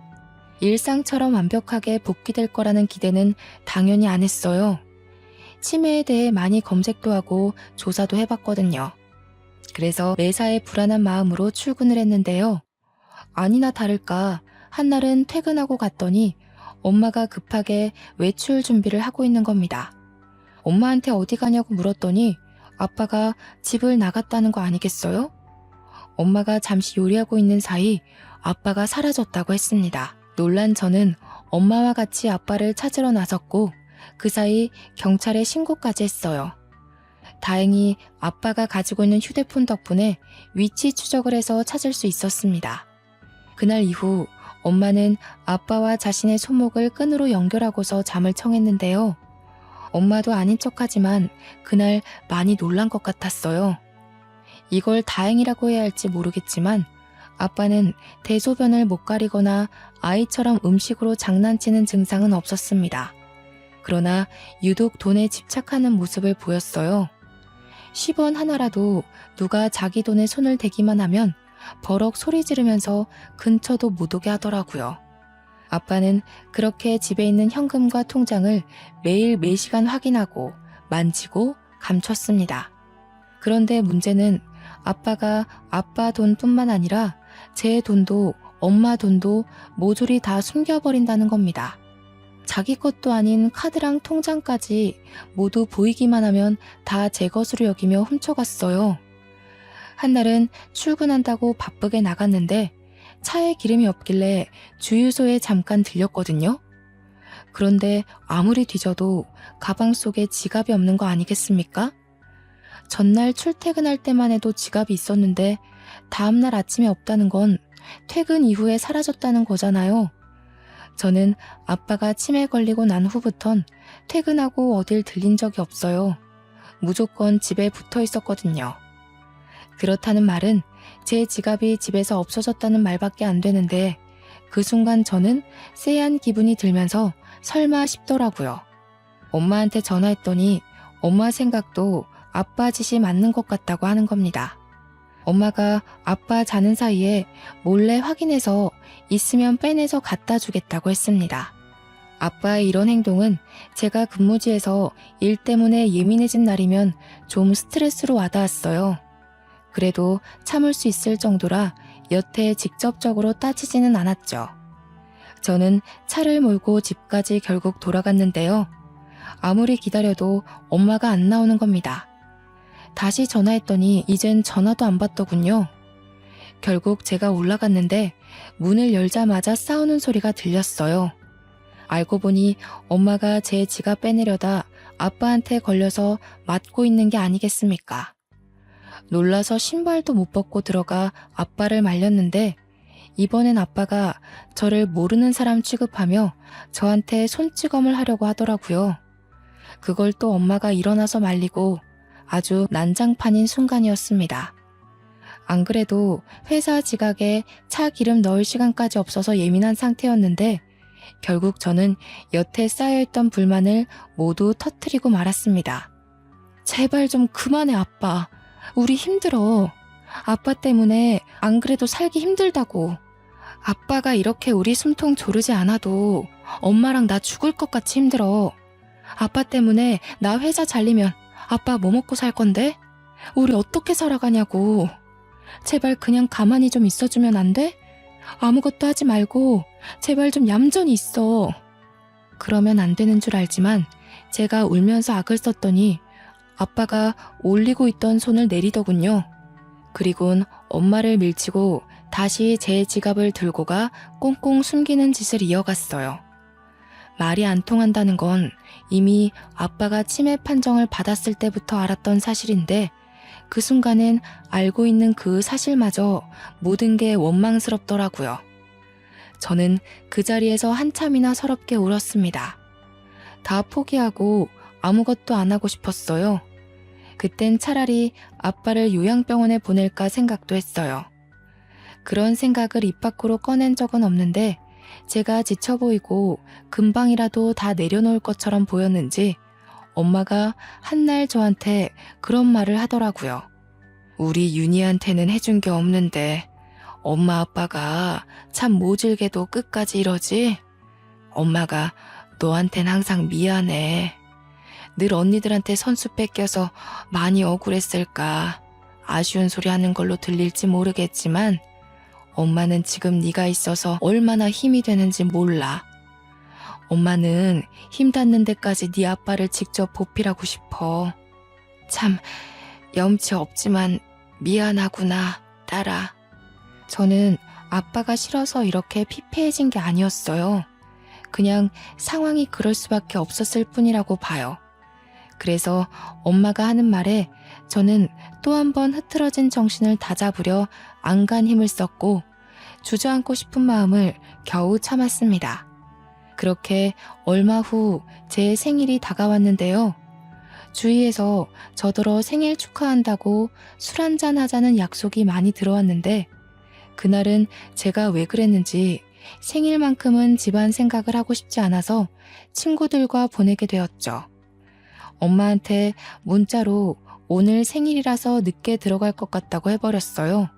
일상처럼 완벽하게 복귀될 거라는 기대는 당연히 안 했어요. 치매에 대해 많이 검색도 하고 조사도 해봤거든요. 그래서 매사에 불안한 마음으로 출근을 했는데요. 아니나 다를까 한날은 퇴근하고 갔더니 엄마가 급하게 외출 준비를 하고 있는 겁니다. 엄마한테 어디 가냐고 물었더니 아빠가 집을 나갔다는 거 아니겠어요? 엄마가 잠시 요리하고 있는 사이 아빠가 사라졌다고 했습니다. 놀란 저는 엄마와 같이 아빠를 찾으러 나섰고 그 사이 경찰에 신고까지 했어요. 다행히 아빠가 가지고 있는 휴대폰 덕분에 위치 추적을 해서 찾을 수 있었습니다. 그날 이후 엄마는 아빠와 자신의 손목을 끈으로 연결하고서 잠을 청했는데요. 엄마도 아닌 척하지만 그날 많이 놀란 것 같았어요. 이걸 다행이라고 해야 할지 모르겠지만 아빠는 대소변을 못 가리거나 아이처럼 음식으로 장난치는 증상은 없었습니다. 그러나 유독 돈에 집착하는 모습을 보였어요. 10원 하나라도 누가 자기 돈에 손을 대기만 하면 버럭 소리 지르면서 근처도 못 오게 하더라고요. 아빠는 그렇게 집에 있는 현금과 통장을 매일 매시간 확인하고 만지고 감췄습니다. 그런데 문제는 아빠가 아빠 돈뿐만 아니라 제 돈도 엄마 돈도 모조리 다 숨겨버린다는 겁니다. 자기 것도 아닌 카드랑 통장까지 모두 보이기만 하면 다 제 것으로 여기며 훔쳐갔어요. 한날은 출근한다고 바쁘게 나갔는데 차에 기름이 없길래 주유소에 잠깐 들렸거든요. 그런데 아무리 뒤져도 가방 속에 지갑이 없는 거 아니겠습니까? 전날 출퇴근할 때만 해도 지갑이 있었는데 다음날 아침에 없다는 건 퇴근 이후에 사라졌다는 거잖아요. 저는 아빠가 치매 걸리고 난 후부턴 퇴근하고 어딜 들린 적이 없어요. 무조건 집에 붙어 있었거든요. 그렇다는 말은 제 지갑이 집에서 없어졌다는 말밖에 안 되는데 그 순간 저는 쎄한 기분이 들면서 설마 싶더라고요. 엄마한테 전화했더니 엄마 생각도 아빠 짓이 맞는 것 같다고 하는 겁니다. 엄마가 아빠 자는 사이에 몰래 확인해서 있으면 빼내서 갖다 주겠다고 했습니다. 아빠의 이런 행동은 제가 근무지에서 일 때문에 예민해진 날이면 좀 스트레스로 와닿았어요. 그래도 참을 수 있을 정도라 여태 직접적으로 따지지는 않았죠. 저는 차를 몰고 집까지 결국 돌아갔는데요. 아무리 기다려도 엄마가 안 나오는 겁니다. 다시 전화했더니 이젠 전화도 안 받더군요. 결국 제가 올라갔는데 문을 열자마자 싸우는 소리가 들렸어요. 알고 보니 엄마가 제 지갑 빼내려다 아빠한테 걸려서 맞고 있는 게 아니겠습니까? 놀라서 신발도 못 벗고 들어가 아빠를 말렸는데 이번엔 아빠가 저를 모르는 사람 취급하며 저한테 손찌검을 하려고 하더라고요. 그걸 또 엄마가 일어나서 말리고 아주 난장판인 순간이었습니다. 안 그래도 회사 지각에 차 기름 넣을 시간까지 없어서 예민한 상태였는데 결국 저는 여태 쌓여있던 불만을 모두 터뜨리고 말았습니다. 제발 좀 그만해 아빠. 우리 힘들어. 아빠 때문에 안 그래도 살기 힘들다고. 아빠가 이렇게 우리 숨통 조르지 않아도 엄마랑 나 죽을 것 같이 힘들어. 아빠 때문에 나 회사 잘리면 아빠 뭐 먹고 살 건데? 우리 어떻게 살아가냐고. 제발 그냥 가만히 좀 있어주면 안 돼? 아무것도 하지 말고 제발 좀 얌전히 있어. 그러면 안 되는 줄 알지만 제가 울면서 악을 썼더니 아빠가 올리고 있던 손을 내리더군요. 그리곤 엄마를 밀치고 다시 제 지갑을 들고 가 꽁꽁 숨기는 짓을 이어갔어요. 말이 안 통한다는 건 이미 아빠가 치매 판정을 받았을 때부터 알았던 사실인데 그 순간엔 알고 있는 그 사실마저 모든 게 원망스럽더라고요. 저는 그 자리에서 한참이나 서럽게 울었습니다. 다 포기하고 아무것도 안 하고 싶었어요. 그땐 차라리 아빠를 요양병원에 보낼까 생각도 했어요. 그런 생각을 입 밖으로 꺼낸 적은 없는데 제가 지쳐 보이고 금방이라도 다 내려놓을 것처럼 보였는지 엄마가 한날 저한테 그런 말을 하더라고요. 우리 윤희한테는 해준 게 없는데 엄마 아빠가 참 모질게도 끝까지 이러지? 엄마가 너한텐 항상 미안해. 늘 언니들한테 선수 뺏겨서 많이 억울했을까. 아쉬운 소리 하는 걸로 들릴지 모르겠지만 엄마는 지금 네가 있어서 얼마나 힘이 되는지 몰라. 엄마는 힘 닿는 데까지 네 아빠를 직접 보필하고 싶어. 참 염치 없지만 미안하구나, 딸아. 저는 아빠가 싫어서 이렇게 피폐해진 게 아니었어요. 그냥 상황이 그럴 수밖에 없었을 뿐이라고 봐요. 그래서 엄마가 하는 말에 저는 또 한 번 흐트러진 정신을 다잡으려 안간 힘을 썼고 주저앉고 싶은 마음을 겨우 참았습니다. 그렇게 얼마 후 제 생일이 다가왔는데요. 주위에서 저더러 생일 축하한다고 술 한잔 하자는 약속이 많이 들어왔는데 그날은 제가 왜 그랬는지 생일만큼은 집안 생각을 하고 싶지 않아서 친구들과 보내게 되었죠. 엄마한테 문자로 오늘 생일이라서 늦게 들어갈 것 같다고 해버렸어요.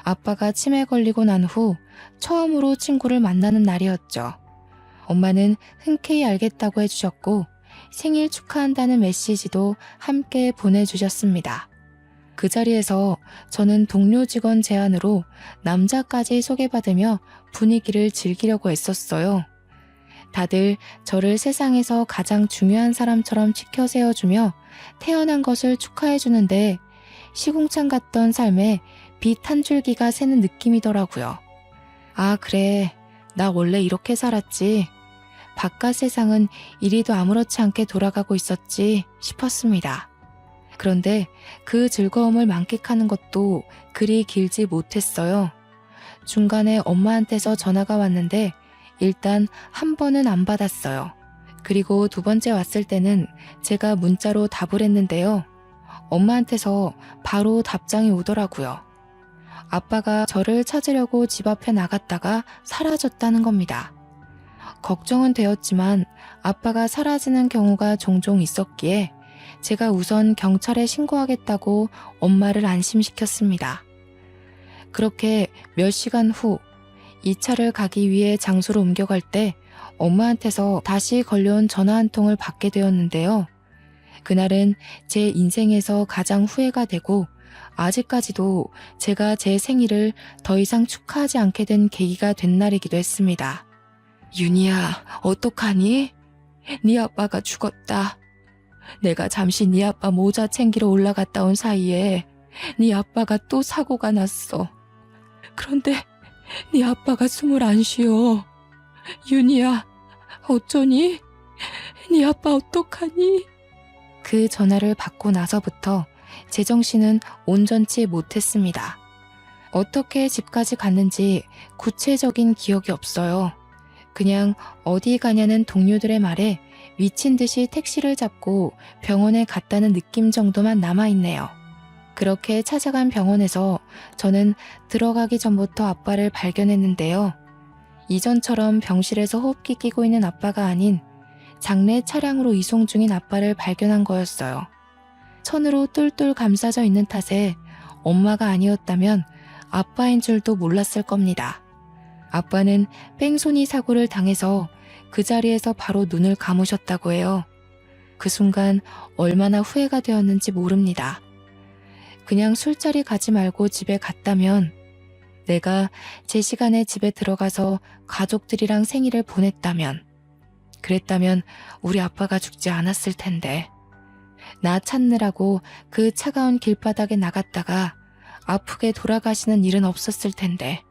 아빠가 치매 걸리고 난 후 처음으로 친구를 만나는 날이었죠. 엄마는 흔쾌히 알겠다고 해주셨고 생일 축하한다는 메시지도 함께 보내주셨습니다. 그 자리에서 저는 동료 직원 제안으로 남자까지 소개받으며 분위기를 즐기려고 애썼어요. 다들 저를 세상에서 가장 중요한 사람처럼 치켜 세워주며 태어난 것을 축하해주는데 시궁창 같던 삶에 빛 한 줄기가 새는 느낌이더라고요. 아, 그래. 나 원래 이렇게 살았지. 바깥 세상은 이리도 아무렇지 않게 돌아가고 있었지 싶었습니다. 그런데 그 즐거움을 만끽하는 것도 그리 길지 못했어요. 중간에 엄마한테서 전화가 왔는데 일단 한 번은 안 받았어요. 그리고 두 번째 왔을 때는 제가 문자로 답을 했는데요. 엄마한테서 바로 답장이 오더라고요. 아빠가 저를 찾으려고 집 앞에 나갔다가 사라졌다는 겁니다. 걱정은 되었지만 아빠가 사라지는 경우가 종종 있었기에 제가 우선 경찰에 신고하겠다고 엄마를 안심시켰습니다. 그렇게 몇 시간 후 이 차를 가기 위해 장소로 옮겨갈 때 엄마한테서 다시 걸려온 전화 한 통을 받게 되었는데요. 그날은 제 인생에서 가장 후회가 되고 아직까지도 제가 제 생일을 더 이상 축하하지 않게 된 계기가 된 날이기도 했습니다. 윤희야, 어떡하니? 네 아빠가 죽었다. 내가 잠시 네 아빠 모자 챙기러 올라갔다 온 사이에 네 아빠가 또 사고가 났어. 그런데 네 아빠가 숨을 안 쉬어. 윤희야, 어쩌니? 네 아빠 어떡하니? 그 전화를 받고 나서부터 제정신은 온전치 못했습니다. 어떻게 집까지 갔는지 구체적인 기억이 없어요. 그냥 어디 가냐는 동료들의 말에 미친 듯이 택시를 잡고 병원에 갔다는 느낌 정도만 남아있네요. 그렇게 찾아간 병원에서 저는 들어가기 전부터 아빠를 발견했는데요. 이전처럼 병실에서 호흡기 끼고 있는 아빠가 아닌 장례 차량으로 이송 중인 아빠를 발견한 거였어요. 천으로 똘똘 감싸져 있는 탓에 엄마가 아니었다면 아빠인 줄도 몰랐을 겁니다. 아빠는 뺑소니 사고를 당해서 그 자리에서 바로 눈을 감으셨다고 해요. 그 순간 얼마나 후회가 되었는지 모릅니다. 그냥 술자리 가지 말고 집에 갔다면, 내가 제 시간에 집에 들어가서 가족들이랑 생일을 보냈다면, 그랬다면 우리 아빠가 죽지 않았을 텐데. 나 찾느라고 그 차가운 길바닥에 나갔다가 아프게 돌아가시는 일은 없었을 텐데.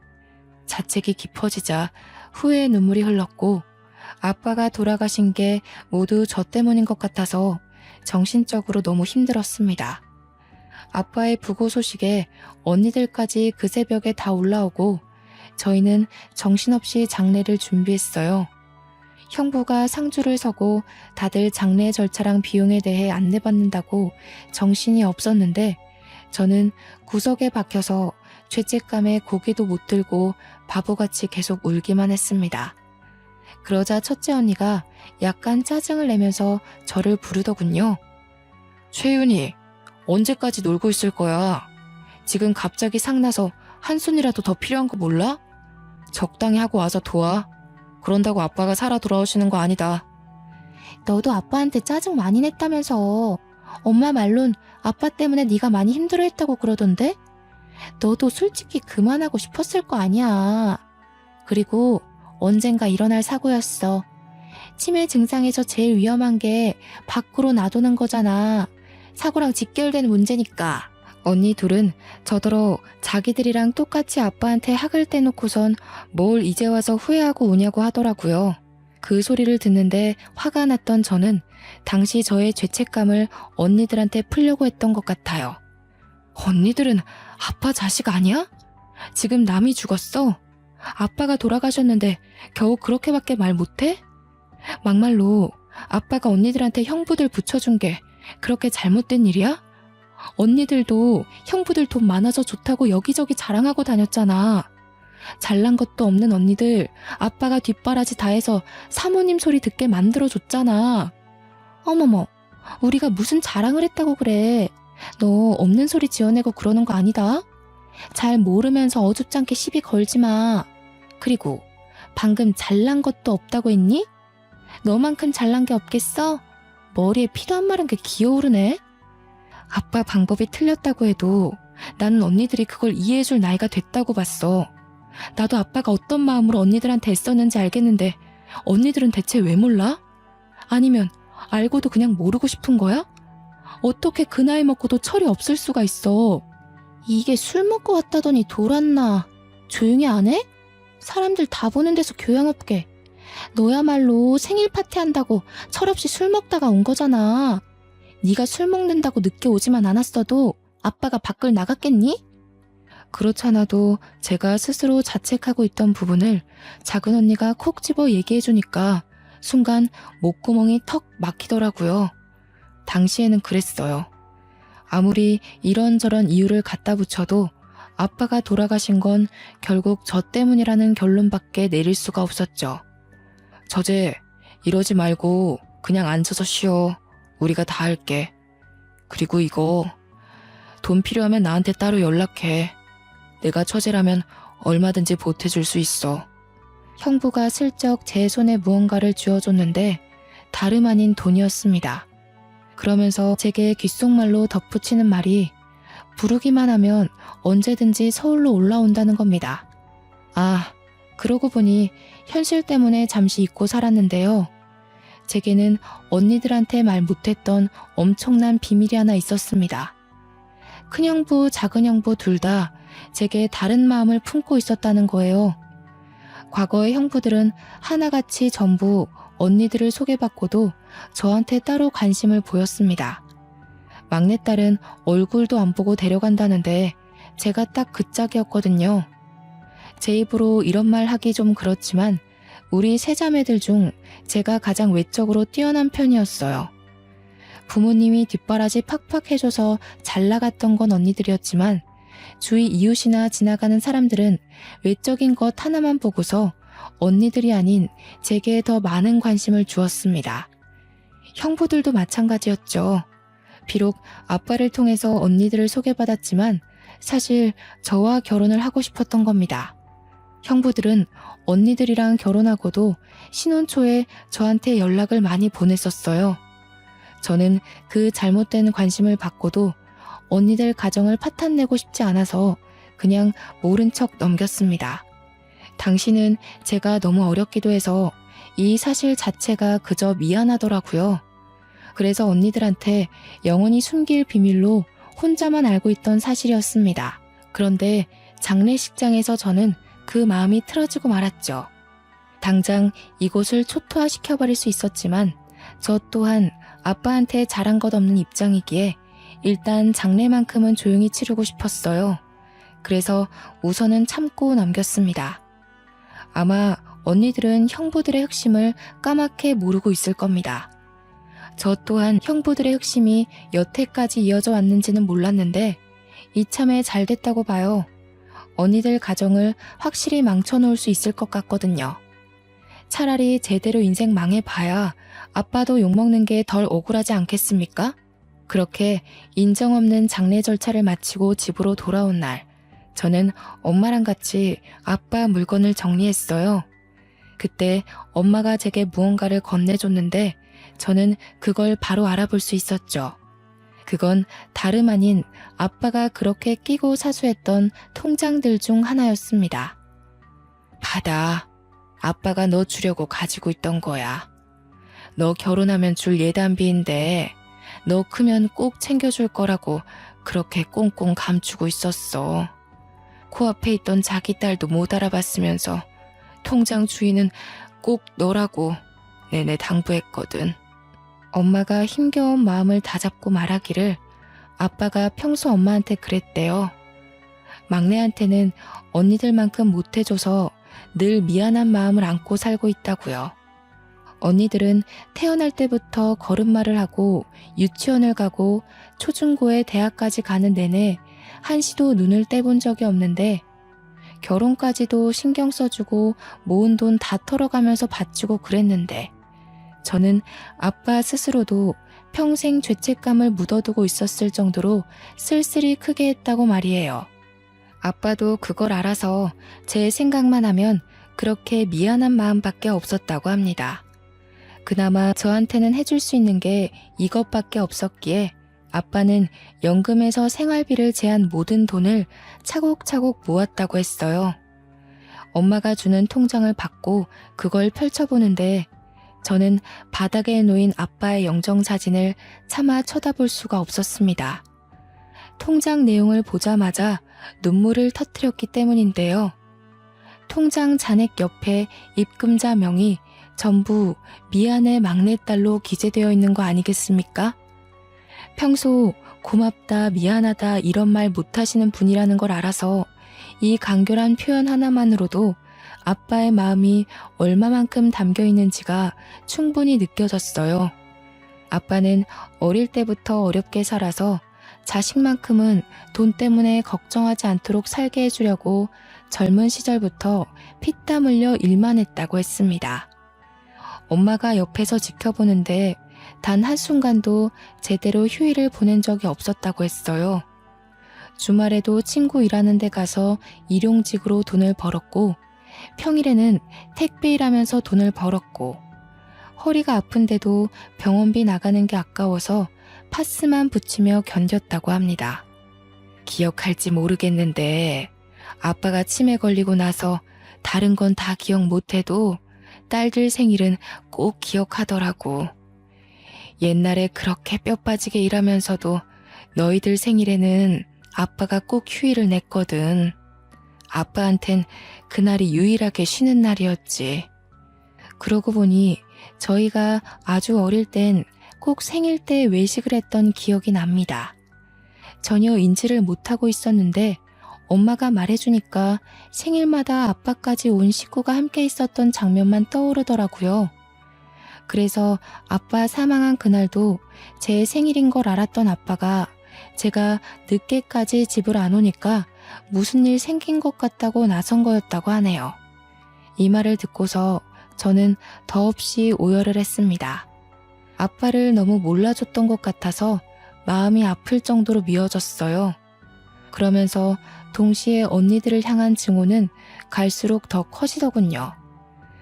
자책이 깊어지자 후회의 눈물이 흘렀고 아빠가 돌아가신 게 모두 저 때문인 것 같아서 정신적으로 너무 힘들었습니다. 아빠의 부고 소식에 언니들까지 그 새벽에 다 올라오고 저희는 정신없이 장례를 준비했어요. 형부가 상주를 서고 다들 장례 절차랑 비용에 대해 안내받는다고 정신이 없었는데 저는 구석에 박혀서 죄책감에 고개도 못 들고 바보같이 계속 울기만 했습니다. 그러자 첫째 언니가 약간 짜증을 내면서 저를 부르더군요. 최윤희, 언제까지 놀고 있을 거야? 지금 갑자기 상나서 한 손이라도 더 필요한 거 몰라? 적당히 하고 와서 도와. 그런다고 아빠가 살아 돌아오시는 거 아니다. 너도 아빠한테 짜증 많이 냈다면서. 엄마 말론 아빠 때문에 네가 많이 힘들어했다고 그러던데? 너도 솔직히 그만하고 싶었을 거 아니야. 그리고 언젠가 일어날 사고였어. 치매 증상에서 제일 위험한 게 밖으로 놔두는 거잖아. 사고랑 직결된 문제니까. 언니 둘은 저더러 자기들이랑 똑같이 아빠한테 학을 떼놓고선 뭘 이제 와서 후회하고 오냐고 하더라고요. 그 소리를 듣는데 화가 났던 저는 당시 저의 죄책감을 언니들한테 풀려고 했던 것 같아요. 언니들은 아빠 자식 아니야? 지금 남이 죽었어. 아빠가 돌아가셨는데 겨우 그렇게밖에 말 못해? 막말로 아빠가 언니들한테 형부들 붙여준 게 그렇게 잘못된 일이야? 언니들도 형부들 돈 많아서 좋다고 여기저기 자랑하고 다녔잖아. 잘난 것도 없는 언니들 아빠가 뒷바라지 다 해서 사모님 소리 듣게 만들어줬잖아. 어머머, 우리가 무슨 자랑을 했다고 그래. 너 없는 소리 지어내고 그러는 거 아니다. 잘 모르면서 어줍잖게 시비 걸지 마. 그리고 방금 잘난 것도 없다고 했니? 너만큼 잘난 게 없겠어? 머리에 피도 안 마른 게 기어오르네. 아빠 방법이 틀렸다고 해도 나는 언니들이 그걸 이해해줄 나이가 됐다고 봤어. 나도 아빠가 어떤 마음으로 언니들한테 애썼는지 알겠는데 언니들은 대체 왜 몰라? 아니면 알고도 그냥 모르고 싶은 거야? 어떻게 그 나이 먹고도 철이 없을 수가 있어. 이게 술 먹고 왔다더니 돌았나. 조용히 안 해?
사람들 다 보는 데서 교양 없게. 너야말로 생일 파티한다고 철없이 술 먹다가 온 거잖아. 네가 술 먹는다고 늦게 오지만 않았어도 아빠가 밖을 나갔겠니?
그렇잖아도 제가 스스로 자책하고 있던 부분을 작은 언니가 콕 집어 얘기해주니까 순간 목구멍이 턱 막히더라고요. 당시에는 그랬어요. 아무리 이런저런 이유를 갖다 붙여도 아빠가 돌아가신 건 결국 저 때문이라는 결론밖에 내릴 수가 없었죠. 저제 이러지 말고 그냥 앉아서 쉬어. 우리가 다 할게. 그리고 이거 돈 필요하면 나한테 따로 연락해. 내가 처제라면 얼마든지 보태줄 수 있어. 형부가 슬쩍 제 손에 무언가를 쥐어줬는데 다름 아닌 돈이었습니다. 그러면서 제게 귓속말로 덧붙이는 말이 부르기만 하면 언제든지 서울로 올라온다는 겁니다. 아, 그러고 보니 현실 때문에 잠시 잊고 살았는데요. 제게는 언니들한테 말 못했던 엄청난 비밀이 하나 있었습니다. 큰형부, 작은형부 둘 다 제게 다른 마음을 품고 있었다는 거예요. 과거의 형부들은 하나같이 전부 언니들을 소개받고도 저한테 따로 관심을 보였습니다. 막내딸은 얼굴도 안 보고 데려간다는데 제가 딱 그 짝이었거든요. 제 입으로 이런 말 하기 좀 그렇지만 우리 세 자매들 중 제가 가장 외적으로 뛰어난 편이었어요. 부모님이 뒷바라지 팍팍 해줘서 잘 나갔던 건 언니들이었지만 주위 이웃이나 지나가는 사람들은 외적인 것 하나만 보고서 언니들이 아닌 제게 더 많은 관심을 주었습니다. 형부들도 마찬가지였죠. 비록 아빠를 통해서 언니들을 소개받았지만 사실 저와 결혼을 하고 싶었던 겁니다. 형부들은 언니들이랑 결혼하고도 신혼 초에 저한테 연락을 많이 보냈었어요. 저는 그 잘못된 관심을 받고도 언니들 가정을 파탄내고 싶지 않아서 그냥 모른 척 넘겼습니다. 당시는 제가 너무 어렸기도 해서 이 사실 자체가 그저 미안하더라고요. 그래서 언니들한테 영원히 숨길 비밀로 혼자만 알고 있던 사실이었습니다. 그런데 장례식장에서 저는 그 마음이 틀어지고 말았죠. 당장 이곳을 초토화시켜버릴 수 있었지만 저 또한 아빠한테 잘한 것 없는 입장이기에 일단 장례만큼은 조용히 치르고 싶었어요. 그래서 우선은 참고 넘겼습니다. 아마 언니들은 형부들의 흑심을 까맣게 모르고 있을 겁니다. 저 또한 형부들의 흑심이 여태까지 이어져 왔는지는 몰랐는데 이참에 잘 됐다고 봐요. 언니들 가정을 확실히 망쳐놓을 수 있을 것 같거든요. 차라리 제대로 인생 망해봐야 아빠도 욕먹는 게 덜 억울하지 않겠습니까? 그렇게 인정 없는 장례 절차를 마치고 집으로 돌아온 날, 저는 엄마랑 같이 아빠 물건을 정리했어요. 그때 엄마가 제게 무언가를 건네줬는데 저는 그걸 바로 알아볼 수 있었죠. 그건 다름 아닌 아빠가 그렇게 끼고 사수했던 통장들 중 하나였습니다. 받아. 아빠가 너 주려고 가지고 있던 거야. 너 결혼하면 줄 예단비인데 너 크면 꼭 챙겨줄 거라고 그렇게 꽁꽁 감추고 있었어. 코앞에 있던 자기 딸도 못 알아봤으면서 통장 주인은 꼭 너라고 내내 당부했거든. 엄마가 힘겨운 마음을 다잡고 말하기를 아빠가 평소 엄마한테 그랬대요. 막내한테는 언니들만큼 못해줘서 늘 미안한 마음을 안고 살고 있다고요. 언니들은 태어날 때부터 걸음마를 하고 유치원을 가고 초중고에 대학까지 가는 내내 한시도 눈을 떼본 적이 없는데 결혼까지도 신경 써주고 모은 돈 다 털어가면서 바치고 그랬는데 저는 아빠 스스로도 평생 죄책감을 묻어두고 있었을 정도로 쓸쓸히 크게 했다고 말이에요. 아빠도 그걸 알아서 제 생각만 하면 그렇게 미안한 마음밖에 없었다고 합니다. 그나마 저한테는 해줄 수 있는 게 이것밖에 없었기에 아빠는 연금에서 생활비를 제한 모든 돈을 차곡차곡 모았다고 했어요. 엄마가 주는 통장을 받고 그걸 펼쳐보는데 저는 바닥에 놓인 아빠의 영정사진을 차마 쳐다볼 수가 없었습니다. 통장 내용을 보자마자 눈물을 터뜨렸기 때문인데요. 통장 잔액 옆에 입금자 명이 전부 미안해 막내딸로 기재되어 있는 거 아니겠습니까? 평소 고맙다, 미안하다 이런 말 못하시는 분이라는 걸 알아서 이 간결한 표현 하나만으로도 아빠의 마음이 얼마만큼 담겨 있는지가 충분히 느껴졌어요. 아빠는 어릴 때부터 어렵게 살아서 자식만큼은 돈 때문에 걱정하지 않도록 살게 해주려고 젊은 시절부터 피땀 흘려 일만 했다고 했습니다. 엄마가 옆에서 지켜보는데 단 한순간도 제대로 휴일을 보낸 적이 없었다고 했어요. 주말에도 친구 일하는 데 가서 일용직으로 돈을 벌었고 평일에는 택배 일하면서 돈을 벌었고 허리가 아픈데도 병원비 나가는 게 아까워서 파스만 붙이며 견뎠다고 합니다. 기억할지 모르겠는데 아빠가 치매 걸리고 나서 다른 건 다 기억 못해도 딸들 생일은 꼭 기억하더라고. 옛날에 그렇게 뼈 빠지게 일하면서도 너희들 생일에는 아빠가 꼭 휴일을 냈거든. 아빠한텐 그날이 유일하게 쉬는 날이었지. 그러고 보니 저희가 아주 어릴 땐 꼭 생일 때 외식을 했던 기억이 납니다. 전혀 인지를 못하고 있었는데 엄마가 말해주니까 생일마다 아빠까지 온 식구가 함께 있었던 장면만 떠오르더라고요. 그래서 아빠 사망한 그날도 제 생일인 걸 알았던 아빠가 제가 늦게까지 집을 안 오니까 무슨 일 생긴 것 같다고 나선 거였다고 하네요. 이 말을 듣고서 저는 더없이 오열을 했습니다. 아빠를 너무 몰라줬던 것 같아서 마음이 아플 정도로 미워졌어요. 그러면서 동시에 언니들을 향한 증오는 갈수록 더 커지더군요.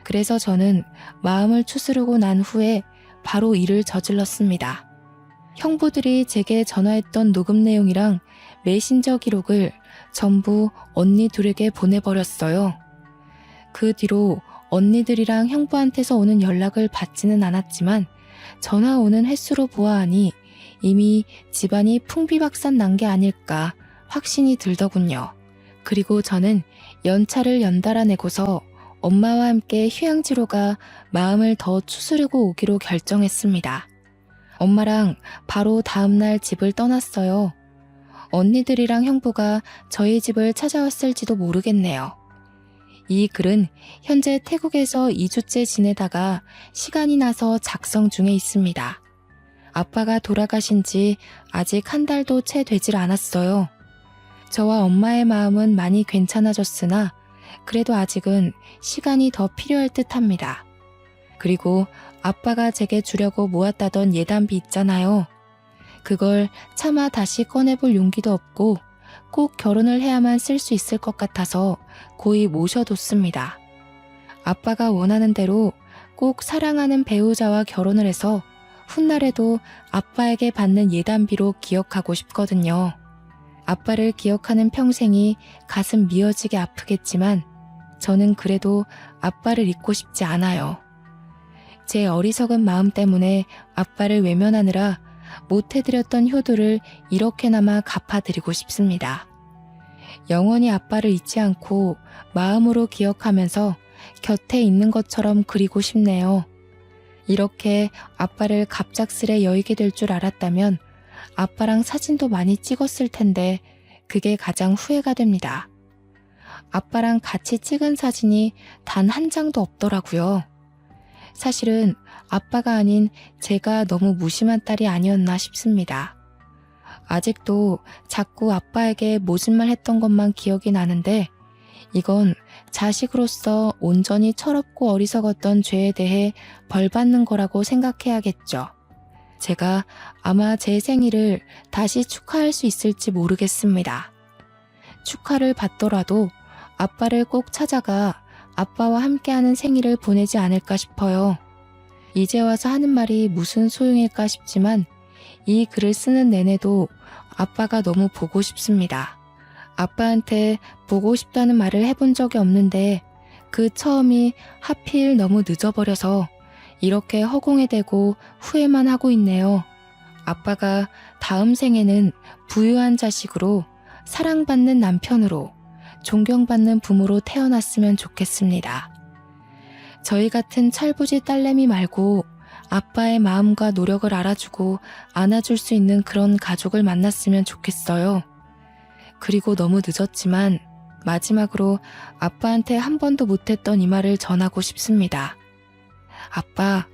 그래서 저는 마음을 추스르고 난 후에 바로 일을 저질렀습니다. 형부들이 제게 전화했던 녹음 내용이랑 메신저 기록을 전부 언니 둘에게 보내버렸어요. 그 뒤로 언니들이랑 형부한테서 오는 연락을 받지는 않았지만 전화 오는 횟수로 보아하니 이미 집안이 풍비박산 난 게 아닐까 확신이 들더군요. 그리고 저는 연차를 연달아 내고서 엄마와 함께 휴양지로 가 마음을 더 추스르고 오기로 결정했습니다. 엄마랑 바로 다음날 집을 떠났어요. 언니들이랑 형부가 저희 집을 찾아왔을지도 모르겠네요. 이 글은 현재 태국에서 2주째 지내다가 시간이 나서 작성 중에 있습니다. 아빠가 돌아가신 지 아직 한 달도 채 되질 않았어요. 저와 엄마의 마음은 많이 괜찮아졌으나 그래도 아직은 시간이 더 필요할 듯합니다. 그리고 아빠가 제게 주려고 모았다던 예단비 있잖아요. 그걸 차마 다시 꺼내볼 용기도 없고 꼭 결혼을 해야만 쓸 수 있을 것 같아서 고이 모셔뒀습니다. 아빠가 원하는 대로 꼭 사랑하는 배우자와 결혼을 해서 훗날에도 아빠에게 받는 예단비로 기억하고 싶거든요. 아빠를 기억하는 평생이 가슴 미어지게 아프겠지만 저는 그래도 아빠를 잊고 싶지 않아요. 제 어리석은 마음 때문에 아빠를 외면하느라 못해드렸던 효도를 이렇게나마 갚아드리고 싶습니다. 영원히 아빠를 잊지 않고 마음으로 기억하면서 곁에 있는 것처럼 그리고 싶네요. 이렇게 아빠를 갑작스레 여의게 될 줄 알았다면 아빠랑 사진도 많이 찍었을 텐데 그게 가장 후회가 됩니다. 아빠랑 같이 찍은 사진이 단 한 장도 없더라고요. 사실은 아빠가 아닌 제가 너무 무심한 딸이 아니었나 싶습니다. 아직도 자꾸 아빠에게 모진말 했던 것만 기억이 나는데 이건 자식으로서 온전히 철없고 어리석었던 죄에 대해 벌 받는 거라고 생각해야겠죠. 제가 아마 제 생일을 다시 축하할 수 있을지 모르겠습니다. 축하를 받더라도 아빠를 꼭 찾아가 아빠와 함께하는 생일을 보내지 않을까 싶어요. 이제 와서 하는 말이 무슨 소용일까 싶지만 이 글을 쓰는 내내도 아빠가 너무 보고 싶습니다. 아빠한테 보고 싶다는 말을 해본 적이 없는데 그 처음이 하필 너무 늦어버려서 이렇게 허공에 대고 후회만 하고 있네요. 아빠가 다음 생에는 부유한 자식으로 사랑받는 남편으로 존경받는 부모로 태어났으면 좋겠습니다. 저희 같은 철부지 딸내미 말고 아빠의 마음과 노력을 알아주고 안아줄 수 있는 그런 가족을 만났으면 좋겠어요. 그리고 너무 늦었지만 마지막으로 아빠한테 한 번도 못했던 이 말을 전하고 싶습니다. 아빠,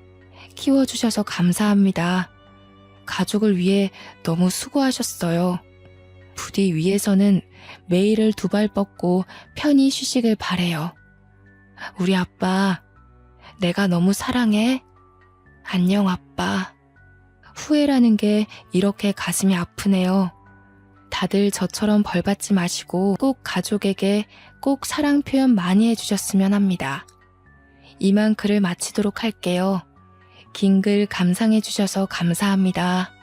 키워주셔서 감사합니다. 가족을 위해 너무 수고하셨어요. 부디 위에서는 매일을 두 발 뻗고 편히 쉬시길 바래요. 우리 아빠, 내가 너무 사랑해. 안녕 아빠. 후회라는 게 이렇게 가슴이 아프네요. 다들 저처럼 벌받지 마시고 꼭 가족에게 꼭 사랑 표현 많이 해주셨으면 합니다. 이만 글을 마치도록 할게요. 긴 글 감상해주셔서 감사합니다.